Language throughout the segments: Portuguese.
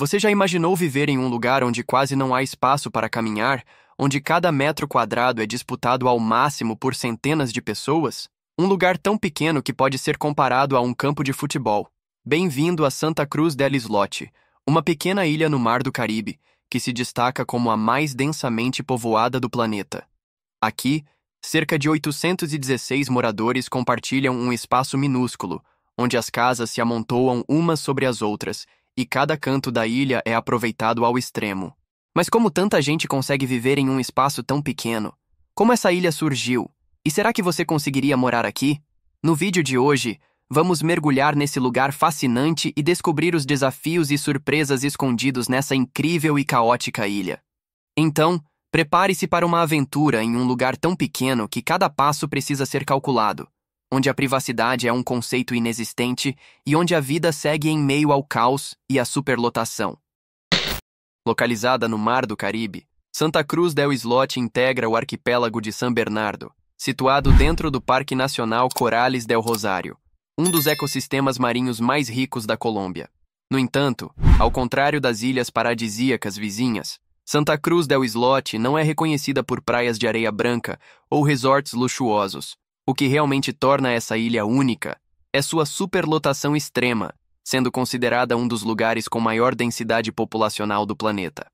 Você já imaginou viver em um lugar onde quase não há espaço para caminhar, onde cada metro quadrado é disputado ao máximo por centenas de pessoas? Um lugar tão pequeno que pode ser comparado a um campo de futebol. Bem-vindo a Santa Cruz del Islote, uma pequena ilha no Mar do Caribe, que se destaca como a mais densamente povoada do planeta. Aqui, cerca de 816 moradores compartilham um espaço minúsculo, onde as casas se amontoam umas sobre as outras, e cada canto da ilha é aproveitado ao extremo. Mas como tanta gente consegue viver em um espaço tão pequeno? Como essa ilha surgiu? E será que você conseguiria morar aqui? No vídeo de hoje, vamos mergulhar nesse lugar fascinante e descobrir os desafios e surpresas escondidos nessa incrível e caótica ilha. Então, prepare-se para uma aventura em um lugar tão pequeno que cada passo precisa ser calculado, onde a privacidade é um conceito inexistente e onde a vida segue em meio ao caos e à superlotação. Localizada no Mar do Caribe, Santa Cruz del Islote integra o arquipélago de San Bernardo, situado dentro do Parque Nacional Corales del Rosário, um dos ecossistemas marinhos mais ricos da Colômbia. No entanto, ao contrário das ilhas paradisíacas vizinhas, Santa Cruz del Islote não é reconhecida por praias de areia branca ou resorts luxuosos. O que realmente torna essa ilha única é sua superlotação extrema, sendo considerada um dos lugares com maior densidade populacional do planeta.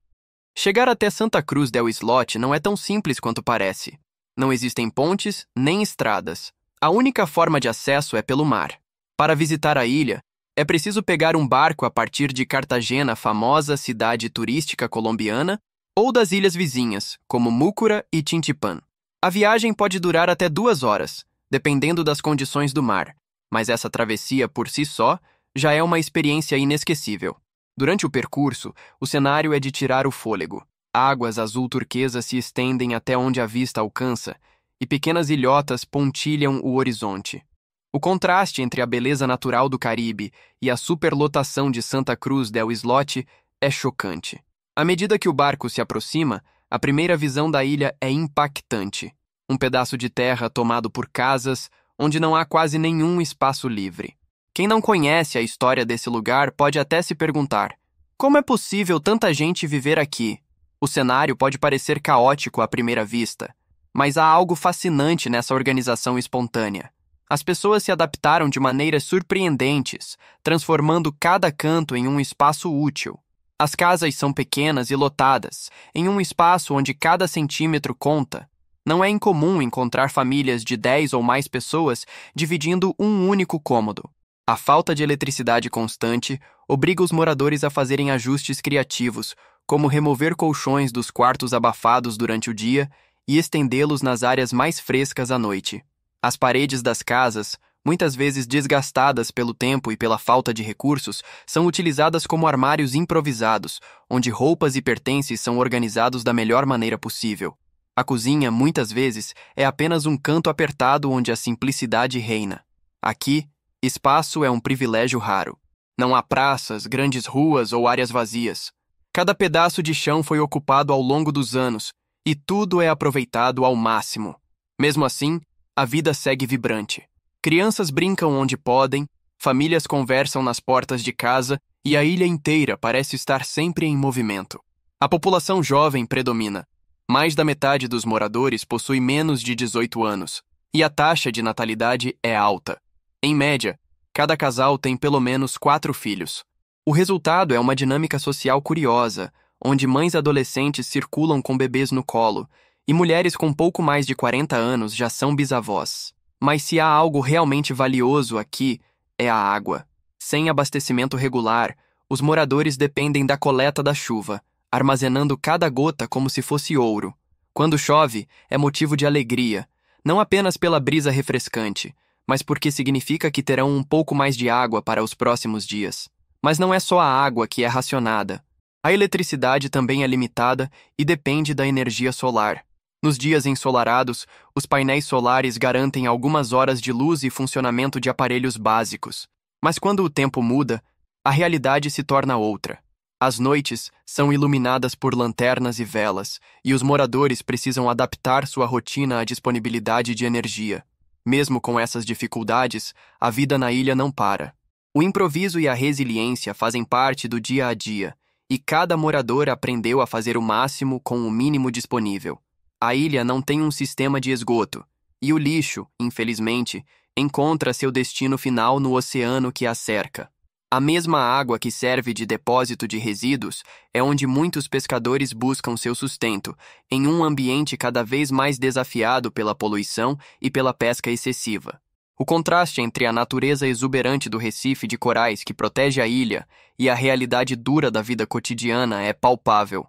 Chegar até Santa Cruz del Islote não é tão simples quanto parece. Não existem pontes nem estradas. A única forma de acesso é pelo mar. Para visitar a ilha, é preciso pegar um barco a partir de Cartagena, famosa cidade turística colombiana, ou das ilhas vizinhas, como Múcura e Tintipan. A viagem pode durar até 2 horas, dependendo das condições do mar, mas essa travessia por si só já é uma experiência inesquecível. Durante o percurso, o cenário é de tirar o fôlego. Águas azul turquesa se estendem até onde a vista alcança, e pequenas ilhotas pontilham o horizonte. O contraste entre a beleza natural do Caribe e a superlotação de Santa Cruz del Islote é chocante. À medida que o barco se aproxima, a primeira visão da ilha é impactante. Um pedaço de terra tomado por casas, onde não há quase nenhum espaço livre. Quem não conhece a história desse lugar pode até se perguntar: como é possível tanta gente viver aqui? O cenário pode parecer caótico à primeira vista, mas há algo fascinante nessa organização espontânea. As pessoas se adaptaram de maneiras surpreendentes, transformando cada canto em um espaço útil. As casas são pequenas e lotadas, em um espaço onde cada centímetro conta. Não é incomum encontrar famílias de 10 ou mais pessoas dividindo um único cômodo. A falta de eletricidade constante obriga os moradores a fazerem ajustes criativos, como remover colchões dos quartos abafados durante o dia e estendê-los nas áreas mais frescas à noite. As paredes das casas, muitas vezes desgastadas pelo tempo e pela falta de recursos, são utilizadas como armários improvisados, onde roupas e pertences são organizados da melhor maneira possível. A cozinha, muitas vezes, é apenas um canto apertado onde a simplicidade reina. Aqui, espaço é um privilégio raro. Não há praças, grandes ruas ou áreas vazias. Cada pedaço de chão foi ocupado ao longo dos anos, e tudo é aproveitado ao máximo. Mesmo assim, a vida segue vibrante. Crianças brincam onde podem, famílias conversam nas portas de casa e a ilha inteira parece estar sempre em movimento. A população jovem predomina. Mais da metade dos moradores possui menos de 18 anos, e a taxa de natalidade é alta. Em média, cada casal tem pelo menos 4 filhos. O resultado é uma dinâmica social curiosa, onde mães adolescentes circulam com bebês no colo, e mulheres com pouco mais de 40 anos já são bisavós. Mas se há algo realmente valioso aqui, é a água. Sem abastecimento regular, os moradores dependem da coleta da chuva, armazenando cada gota como se fosse ouro. Quando chove, é motivo de alegria, não apenas pela brisa refrescante, mas porque significa que terão um pouco mais de água para os próximos dias. Mas não é só a água que é racionada. A eletricidade também é limitada e depende da energia solar. Nos dias ensolarados, os painéis solares garantem algumas horas de luz e funcionamento de aparelhos básicos. Mas quando o tempo muda, a realidade se torna outra. As noites são iluminadas por lanternas e velas, e os moradores precisam adaptar sua rotina à disponibilidade de energia. Mesmo com essas dificuldades, a vida na ilha não para. O improviso e a resiliência fazem parte do dia a dia, e cada morador aprendeu a fazer o máximo com o mínimo disponível. A ilha não tem um sistema de esgoto, e o lixo, infelizmente, encontra seu destino final no oceano que a cerca. A mesma água que serve de depósito de resíduos é onde muitos pescadores buscam seu sustento, em um ambiente cada vez mais desafiado pela poluição e pela pesca excessiva. O contraste entre a natureza exuberante do Recife de corais que protege a ilha e a realidade dura da vida cotidiana é palpável.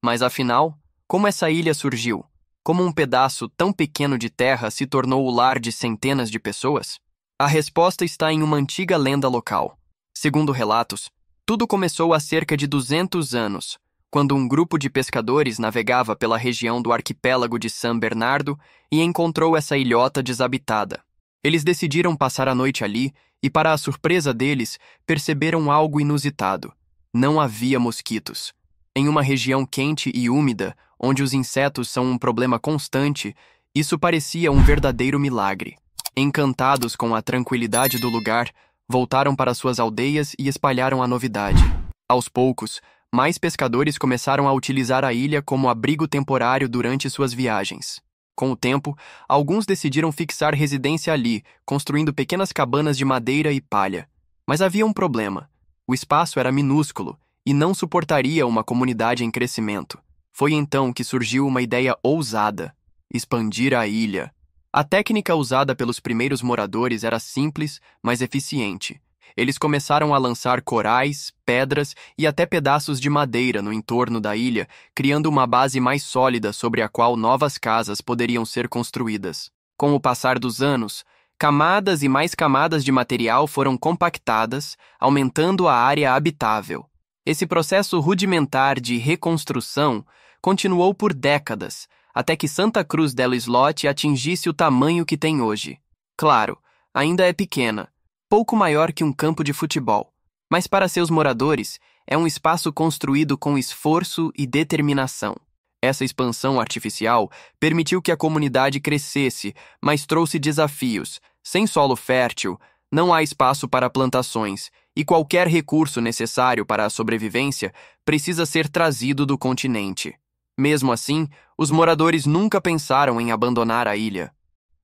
Mas afinal, como essa ilha surgiu? Como um pedaço tão pequeno de terra se tornou o lar de centenas de pessoas? A resposta está em uma antiga lenda local. Segundo relatos, tudo começou há cerca de 200 anos, quando um grupo de pescadores navegava pela região do arquipélago de São Bernardo e encontrou essa ilhota desabitada. Eles decidiram passar a noite ali e, para a surpresa deles, perceberam algo inusitado. Não havia mosquitos. Em uma região quente e úmida, onde os insetos são um problema constante, isso parecia um verdadeiro milagre. Encantados com a tranquilidade do lugar, voltaram para suas aldeias e espalharam a novidade. Aos poucos, mais pescadores começaram a utilizar a ilha como abrigo temporário durante suas viagens. Com o tempo, alguns decidiram fixar residência ali, construindo pequenas cabanas de madeira e palha. Mas havia um problema. O espaço era minúsculo e não suportaria uma comunidade em crescimento. Foi então que surgiu uma ideia ousada: expandir a ilha. A técnica usada pelos primeiros moradores era simples, mas eficiente. Eles começaram a lançar corais, pedras e até pedaços de madeira no entorno da ilha, criando uma base mais sólida sobre a qual novas casas poderiam ser construídas. Com o passar dos anos, camadas e mais camadas de material foram compactadas, aumentando a área habitável. Esse processo rudimentar de reconstrução continuou por décadas, até que Santa Cruz del Islote atingisse o tamanho que tem hoje. Claro, ainda é pequena, pouco maior que um campo de futebol, mas para seus moradores é um espaço construído com esforço e determinação. Essa expansão artificial permitiu que a comunidade crescesse, mas trouxe desafios. Sem solo fértil, não há espaço para plantações, e qualquer recurso necessário para a sobrevivência precisa ser trazido do continente. Mesmo assim, os moradores nunca pensaram em abandonar a ilha.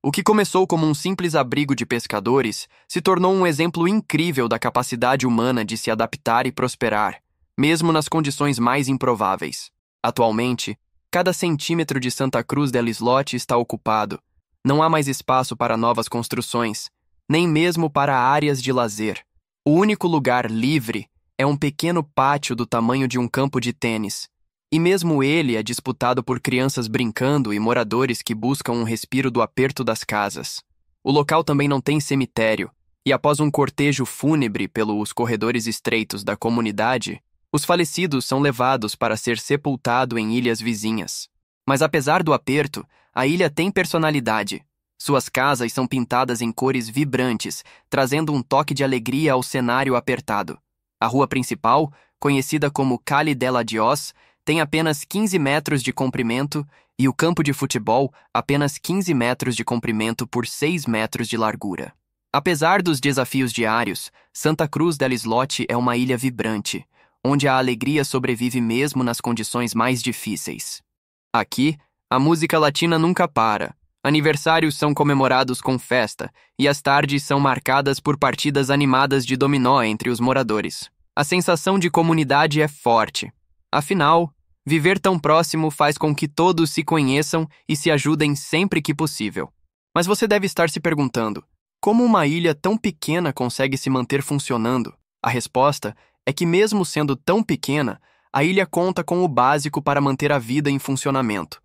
O que começou como um simples abrigo de pescadores se tornou um exemplo incrível da capacidade humana de se adaptar e prosperar, mesmo nas condições mais improváveis. Atualmente, cada centímetro de Santa Cruz del Islote está ocupado. Não há mais espaço para novas construções, nem mesmo para áreas de lazer. O único lugar livre é um pequeno pátio do tamanho de um campo de tênis. E mesmo ele é disputado por crianças brincando e moradores que buscam um respiro do aperto das casas. O local também não tem cemitério, e após um cortejo fúnebre pelos corredores estreitos da comunidade, os falecidos são levados para ser sepultado em ilhas vizinhas. Mas apesar do aperto, a ilha tem personalidade. Suas casas são pintadas em cores vibrantes, trazendo um toque de alegria ao cenário apertado. A rua principal, conhecida como Calle del Adiós, tem apenas 15 metros de comprimento e o campo de futebol apenas 15 metros de comprimento por 6 metros de largura. Apesar dos desafios diários, Santa Cruz del Islote é uma ilha vibrante, onde a alegria sobrevive mesmo nas condições mais difíceis. Aqui, a música latina nunca para. Aniversários são comemorados com festa e as tardes são marcadas por partidas animadas de dominó entre os moradores. A sensação de comunidade é forte. Afinal, viver tão próximo faz com que todos se conheçam e se ajudem sempre que possível. Mas você deve estar se perguntando, como uma ilha tão pequena consegue se manter funcionando? A resposta é que mesmo sendo tão pequena, a ilha conta com o básico para manter a vida em funcionamento.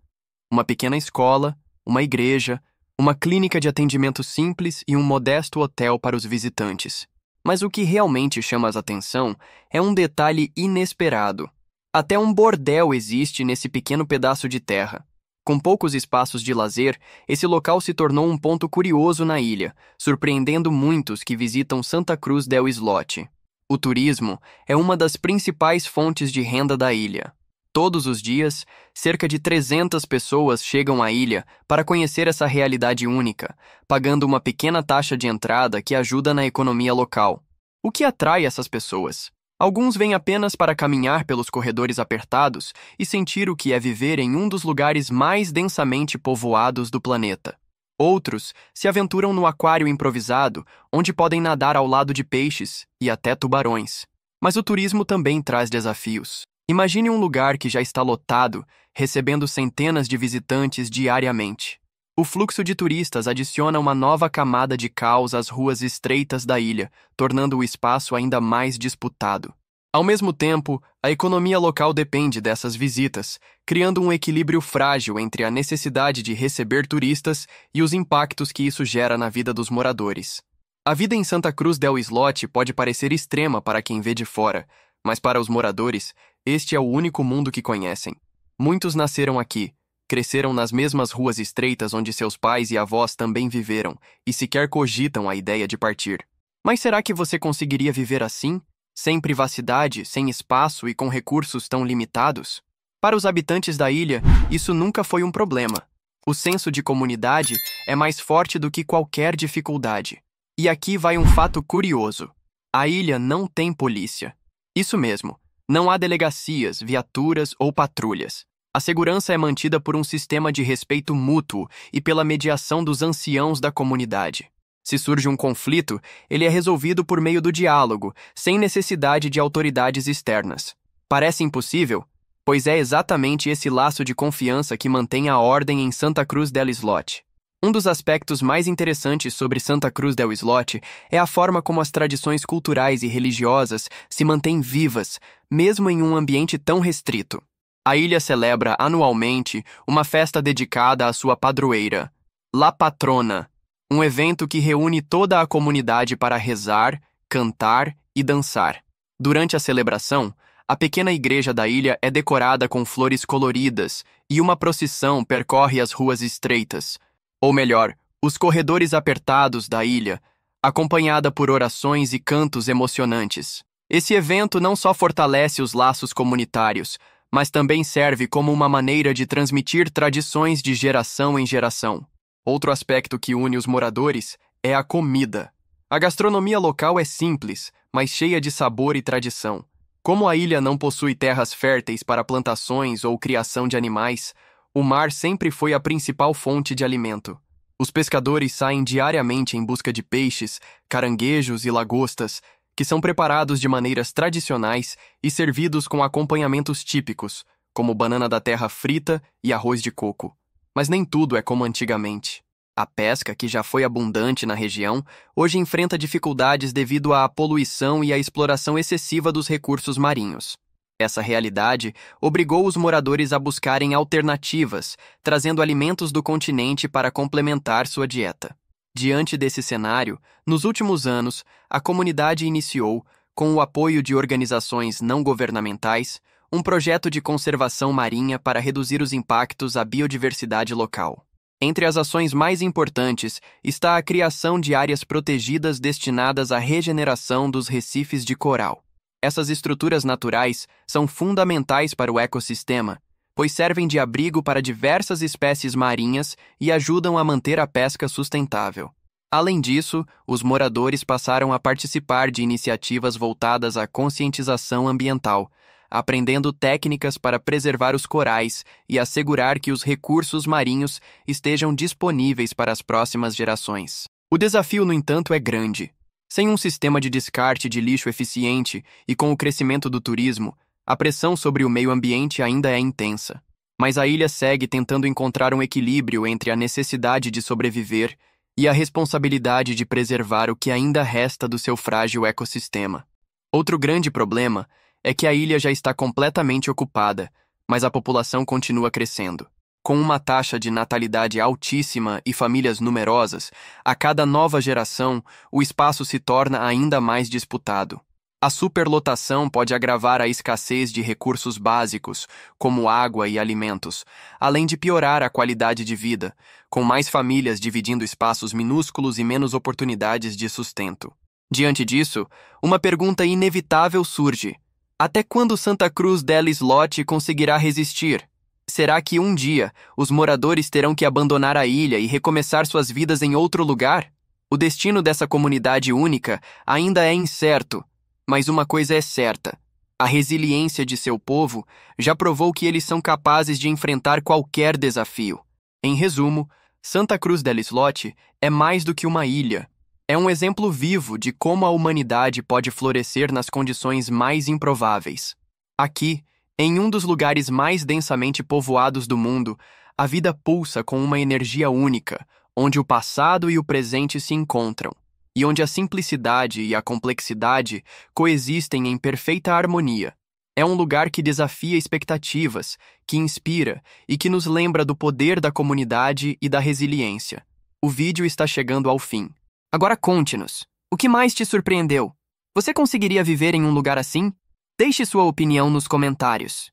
Uma pequena escola, uma igreja, uma clínica de atendimento simples e um modesto hotel para os visitantes. Mas o que realmente chama a atenção é um detalhe inesperado. Até um bordel existe nesse pequeno pedaço de terra. Com poucos espaços de lazer, esse local se tornou um ponto curioso na ilha, surpreendendo muitos que visitam Santa Cruz del Islote. O turismo é uma das principais fontes de renda da ilha. Todos os dias, cerca de 300 pessoas chegam à ilha para conhecer essa realidade única, pagando uma pequena taxa de entrada que ajuda na economia local. O que atrai essas pessoas? Alguns vêm apenas para caminhar pelos corredores apertados e sentir o que é viver em um dos lugares mais densamente povoados do planeta. Outros se aventuram no aquário improvisado, onde podem nadar ao lado de peixes e até tubarões. Mas o turismo também traz desafios. Imagine um lugar que já está lotado, recebendo centenas de visitantes diariamente. O fluxo de turistas adiciona uma nova camada de caos às ruas estreitas da ilha, tornando o espaço ainda mais disputado. Ao mesmo tempo, a economia local depende dessas visitas, criando um equilíbrio frágil entre a necessidade de receber turistas e os impactos que isso gera na vida dos moradores. A vida em Santa Cruz del Islote pode parecer extrema para quem vê de fora, mas para os moradores, este é o único mundo que conhecem. Muitos nasceram aqui, cresceram nas mesmas ruas estreitas onde seus pais e avós também viveram e sequer cogitam a ideia de partir. Mas será que você conseguiria viver assim? Sem privacidade, sem espaço e com recursos tão limitados? Para os habitantes da ilha, isso nunca foi um problema. O senso de comunidade é mais forte do que qualquer dificuldade. E aqui vai um fato curioso. A ilha não tem polícia. Isso mesmo, não há delegacias, viaturas ou patrulhas. A segurança é mantida por um sistema de respeito mútuo e pela mediação dos anciãos da comunidade. Se surge um conflito, ele é resolvido por meio do diálogo, sem necessidade de autoridades externas. Parece impossível, pois é exatamente esse laço de confiança que mantém a ordem em Santa Cruz del Islote. Um dos aspectos mais interessantes sobre Santa Cruz del Islote é a forma como as tradições culturais e religiosas se mantêm vivas, mesmo em um ambiente tão restrito. A ilha celebra anualmente uma festa dedicada à sua padroeira, La Patrona, um evento que reúne toda a comunidade para rezar, cantar e dançar. Durante a celebração, a pequena igreja da ilha é decorada com flores coloridas e uma procissão percorre as ruas estreitas, ou melhor, os corredores apertados da ilha, acompanhada por orações e cantos emocionantes. Esse evento não só fortalece os laços comunitários, mas também serve como uma maneira de transmitir tradições de geração em geração. Outro aspecto que une os moradores é a comida. A gastronomia local é simples, mas cheia de sabor e tradição. Como a ilha não possui terras férteis para plantações ou criação de animais, o mar sempre foi a principal fonte de alimento. Os pescadores saem diariamente em busca de peixes, caranguejos e lagostas, que são preparados de maneiras tradicionais e servidos com acompanhamentos típicos, como banana da terra frita e arroz de coco. Mas nem tudo é como antigamente. A pesca, que já foi abundante na região, hoje enfrenta dificuldades devido à poluição e à exploração excessiva dos recursos marinhos. Essa realidade obrigou os moradores a buscarem alternativas, trazendo alimentos do continente para complementar sua dieta. Diante desse cenário, nos últimos anos, a comunidade iniciou, com o apoio de organizações não governamentais, um projeto de conservação marinha para reduzir os impactos à biodiversidade local. Entre as ações mais importantes está a criação de áreas protegidas destinadas à regeneração dos recifes de coral. Essas estruturas naturais são fundamentais para o ecossistema, pois servem de abrigo para diversas espécies marinhas e ajudam a manter a pesca sustentável. Além disso, os moradores passaram a participar de iniciativas voltadas à conscientização ambiental, aprendendo técnicas para preservar os corais e assegurar que os recursos marinhos estejam disponíveis para as próximas gerações. O desafio, no entanto, é grande. Sem um sistema de descarte de lixo eficiente e com o crescimento do turismo, a pressão sobre o meio ambiente ainda é intensa. Mas a ilha segue tentando encontrar um equilíbrio entre a necessidade de sobreviver e a responsabilidade de preservar o que ainda resta do seu frágil ecossistema. Outro grande problema é que a ilha já está completamente ocupada, mas a população continua crescendo. Com uma taxa de natalidade altíssima e famílias numerosas, a cada nova geração, o espaço se torna ainda mais disputado. A superlotação pode agravar a escassez de recursos básicos, como água e alimentos, além de piorar a qualidade de vida, com mais famílias dividindo espaços minúsculos e menos oportunidades de sustento. Diante disso, uma pergunta inevitável surge: até quando Santa Cruz del Islote conseguirá resistir? Será que um dia os moradores terão que abandonar a ilha e recomeçar suas vidas em outro lugar? O destino dessa comunidade única ainda é incerto, Mas uma coisa é certa: a resiliência de seu povo já provou que eles são capazes de enfrentar qualquer desafio. Em resumo, Santa Cruz del Islote é mais do que uma ilha. É um exemplo vivo de como a humanidade pode florescer nas condições mais improváveis. Aqui, em um dos lugares mais densamente povoados do mundo, a vida pulsa com uma energia única, onde o passado e o presente se encontram, e onde a simplicidade e a complexidade coexistem em perfeita harmonia. É um lugar que desafia expectativas, que inspira e que nos lembra do poder da comunidade e da resiliência. O vídeo está chegando ao fim. Agora conte-nos, o que mais te surpreendeu? Você conseguiria viver em um lugar assim? Deixe sua opinião nos comentários.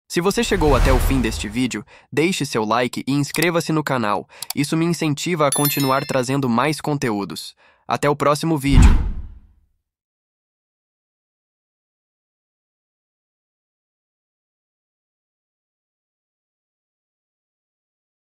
Se você chegou até o fim deste vídeo, deixe seu like e inscreva-se no canal. Isso me incentiva a continuar trazendo mais conteúdos. Até o próximo vídeo.